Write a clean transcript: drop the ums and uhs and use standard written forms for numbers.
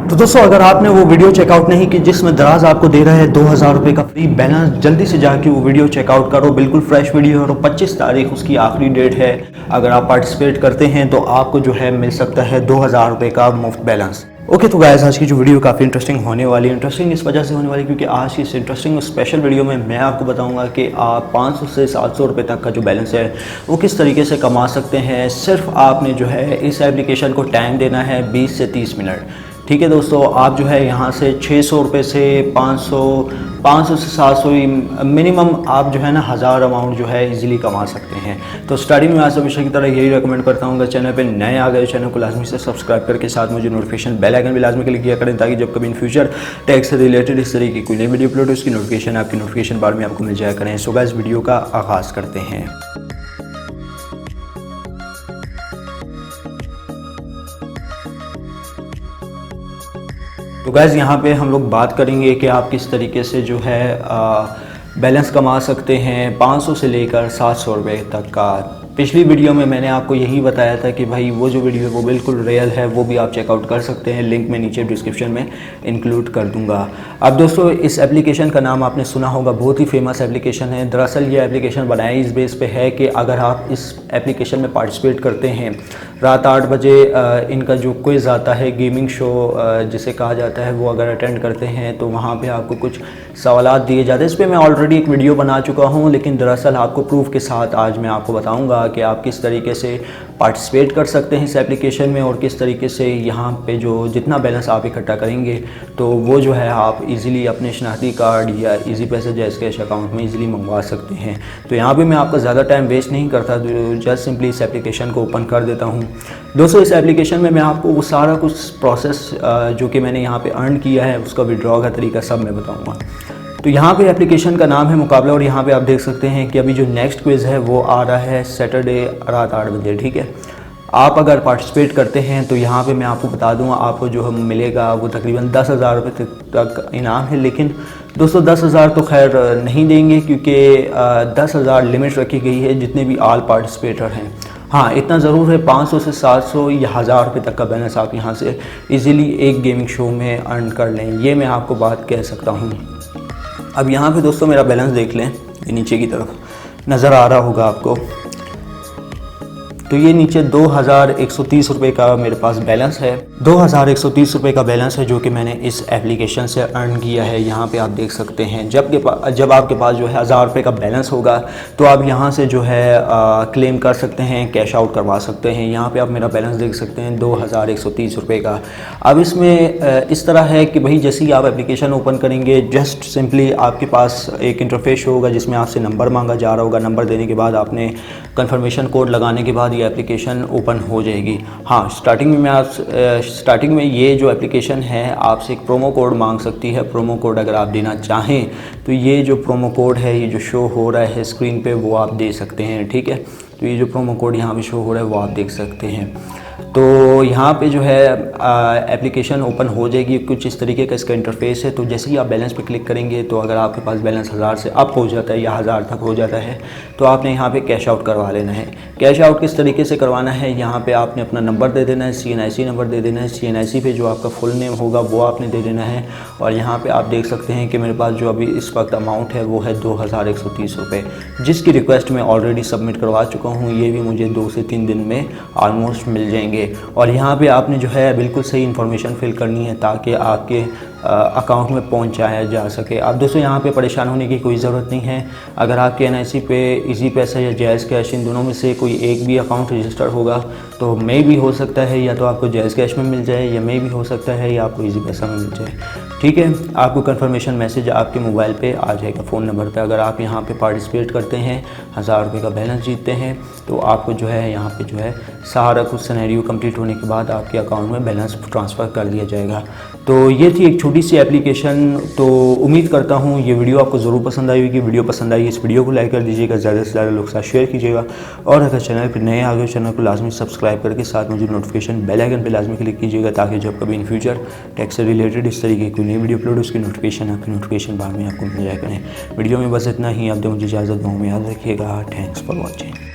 तो दोस्तों अगर आपने वो वीडियो चेकआउट नहीं की जिसमें दराज आपको दे रहा है 2000 रुपये का फ्री बैलेंस, जल्दी से जाके वो वीडियो चेकआउट करो। बिल्कुल फ्रेश वीडियो है और 25 तारीख उसकी आखिरी डेट है। अगर आप पार्टिसिपेट करते हैं तो आपको जो है मिल सकता है 2000 रुपये का मुफ्त बैलेंस। ओके तो गाइस, आज की जो वीडियो काफ़ी इंटरेस्टिंग होने वाली है। इंटरेस्टिंग इस वजह से होने वाली क्योंकि आज की इस इंटरेस्टिंग और स्पेशल वीडियो में मैं आपको बताऊंगा कि आप 500 से 700 रुपये तक का जो बैलेंस है वो किस तरीके से कमा सकते हैं। सिर्फ आपने जो है इस एप्लीकेशन को टाइम देना है 20 से 30 मिनट। ठीक है दोस्तों, आप जो है यहाँ से 600 रुपये से 500 से 700 मिनिमम आप जो है ना 1000 अमाउंट जो है इजीली कमा सकते हैं। तो स्टार्टिंग में आज हमेशा की तरह यही रेकमेंड करता हूँ, अगर चैनल पे नए आ गए चैनल को लाजमी से सब्सक्राइब करके साथ मुझे नोटिफिकेशन बेल आइकन भी लाजमी क्लिक किया करें ताकि जब कभी इन फ्यूचर टैक्स से रिलेटेड इस तरीके की कोई नई वीडियो अपलोड हो उसकी नोटिफिकेशन आपकी नोटिफिकेशन बार में आपको मिल जाया करें। सो गाइस, वीडियो का आगाज़ करते हैं। तो गाइज़, यहाँ पे हम लोग बात करेंगे कि आप किस तरीके से जो है बैलेंस कमा सकते हैं 500 से लेकर 700 रुपये तक का। पिछली वीडियो में मैंने आपको यही बताया था कि भाई वो जो वीडियो है वो बिल्कुल रियल है, वो भी आप चेकआउट कर सकते हैं। लिंक मैं नीचे डिस्क्रिप्शन में इंक्लूड कर दूंगा। अब दोस्तों, इस एप्लीकेशन का नाम आपने सुना होगा, बहुत ही फेमस एप्लीकेशन है। दरअसल ये एप्लीकेशन बनाई इस बेस पे है कि अगर आप इस एप्लीकेशन में पार्टिसिपेट करते हैं, रात 8 बजे इनका जो क्विज़ आता है, गेमिंग शो जिसे कहा जाता है, वो अगर अटेंड करते हैं तो वहाँ पे आपको कुछ सवालात दिए जाते हैं। इस पर मैं ऑलरेडी एक वीडियो बना चुका हूँ, लेकिन दरअसल आपको प्रूफ के साथ आज मैं आपको बताऊँगा कि आप किस तरीके से पार्टिसिपेट कर सकते हैं इस एप्लीकेशन में और किस तरीके से यहाँ पे जो जितना बैलेंस आप इकट्ठा करेंगे तो वो जो है आप इजीली अपने शनाख्ती कार्ड या इजी पैसे जैस कैश अकाउंट में इजीली मंगवा सकते हैं। तो यहाँ पे मैं आपका ज़्यादा टाइम वेस्ट नहीं करता, तो जस्ट सिंपली इस एप्लीकेशन को ओपन कर देता हूँ। दोस्तों, इस एप्लीकेशन में मैं आपको वो सारा कुछ प्रोसेस जो कि मैंने यहाँ पर अर्न किया है उसका विड्रॉ का तरीका सब मैं बताऊँगा। तो यहाँ पे एप्लीकेशन का नाम है मुकाबला और यहाँ पे आप देख सकते हैं कि अभी जो नेक्स्ट क्विज़ है वो आ रहा है सैटरडे रात 8 बजे। ठीक है, आप अगर पार्टिसिपेट करते हैं तो यहाँ पे मैं आपको बता दूँ आपको जो हम मिलेगा वो तकरीबन 10,000 रुपये तक इनाम है। लेकिन दोस्तों 10,000 तो खैर नहीं देंगे क्योंकि 10,000 लिमिट रखी गई है जितने भी ऑल पार्टिसिपेटर हैं। हाँ, इतना ज़रूर है 500 से 700 या 1000 रुपये तक का बैलेंस आप यहाँ से इजीली एक गेमिंग शो में अर्न कर लें, ये मैं आपको बात कह सकता हूँ। अब यहाँ पे दोस्तों मेरा बैलेंस देख लें, ये नीचे की तरफ नज़र आ रहा होगा आपको। तो ये नीचे 2130 रुपये का मेरे पास बैलेंस है। 2130 रुपये का बैलेंस है जो कि मैंने इस एप्लीकेशन से अर्न किया है। यहाँ पे आप देख सकते हैं जब आपके पास जो है 1000 रुपये का बैलेंस होगा तो आप यहाँ से जो है क्लेम कर सकते हैं, कैश आउट करवा सकते हैं। यहाँ पे आप मेरा बैलेंस देख सकते हैं 2130 रुपये का। अब इसमें इस तरह है कि भाई जैसे ही आप एप्लीकेशन ओपन करेंगे, जस्ट सिंपली आपके पास एक इंटरफेस होगा जिसमें आपसे नंबर मांगा जा रहा होगा। नंबर देने के बाद आपने कन्फर्मेशन कोड लगाने के बाद ये एप्लीकेशन ओपन हो जाएगी। हाँ, स्टार्टिंग में ये जो एप्लीकेशन है आपसे एक प्रोमो कोड मांग सकती है। प्रोमो कोड अगर आप देना चाहें तो ये जो प्रोमो कोड है, ये जो शो हो रहा है स्क्रीन पे, वो आप दे सकते हैं। ठीक है, तो ये जो प्रोमो कोड यहाँ पे शो हो रहा है वो आप देख सकते हैं। तो यहाँ पे जो है एप्लीकेशन ओपन हो जाएगी। कुछ इस तरीके का इसका इंटरफेस है। तो जैसे ही आप बैलेंस पे क्लिक करेंगे तो अगर आपके पास बैलेंस 1000 से अप हो जाता है या 1000 तक हो जाता है तो आपने यहाँ पे कैश आउट करवा लेना है। कैश आउट किस तरीके से करवाना है, यहाँ पे आपने अपना नंबर दे देना है, CNIC नंबर दे देना है। CNIC पे जो आपका फुल नेम होगा वो आपने दे देना है। और यहाँ पे आप देख सकते हैं कि मेरे पास जो अभी इस वक्त अमाउंट है वो है 2130 रुपये, जिसकी रिक्वेस्ट मैं ऑलरेडी सबमिट करवा चुका हूँ। ये भी मुझे 2 से 3 दिन में ऑलमोस्ट मिल जाएंगे। और यहाँ पे आपने जो है बिल्कुल सही इन्फॉर्मेशन फिल करनी है ताकि आपके अकाउंट में पहुँचाया जा सके। अब दोस्तों यहाँ पे परेशान होने की कोई ज़रूरत नहीं है। अगर आपके NIC पे इजी पैसा या जायज़ कैश इन दोनों में से कोई एक भी अकाउंट रजिस्टर्ड होगा तो मे भी हो सकता है या तो आपको जायज़ कैश में मिल जाए या मे भी हो सकता है या आपको इजी पैसा में मिल जाए। ठीक है, आपको कन्फर्मेशन मैसेज आपके मोबाइल पे आ जाएगा फ़ोन नंबर पे। अगर आप यहाँ पे पार्टिसिपेट करते हैं, 1000 रुपये का बैलेंस जीतते हैं तो आपको जो है यहाँ पे जो है सारा कुछ सिनेरियो कंप्लीट होने के बाद आपके अकाउंट में बैलेंस ट्रांसफ़र कर दिया जाएगा। तो ये थी एक छोटी सी एप्लीकेशन। तो उम्मीद करता हूँ ये वीडियो आपको ज़रूर पसंद आई होगी। वीडियो पसंद आई इस वीडियो को लाइक कर दीजिएगा, ज़्यादा से ज़्यादा लोग के साथ शेयर कीजिएगा। और अगर चैनल पर नए आ गए चैनल को लाजमी सब्सक्राइब करके साथ मुझे नोटिफिकेशन बेल आइकन पर लाजमी क्लिक कीजिएगा ताकि जब कभी इन फ्यूचर टैक्स से रिलेटेड इस तरीके की कोई नई वीडियो अपलोड उसकी नोटिफिकेशन आपकी नोटिफिकेशन बार में आपको मिल जाया करें। वीडियो में बस इतना ही। आप दो मुझे इजाज़त, दुआ में याद रखिएगा। Thanks for watching.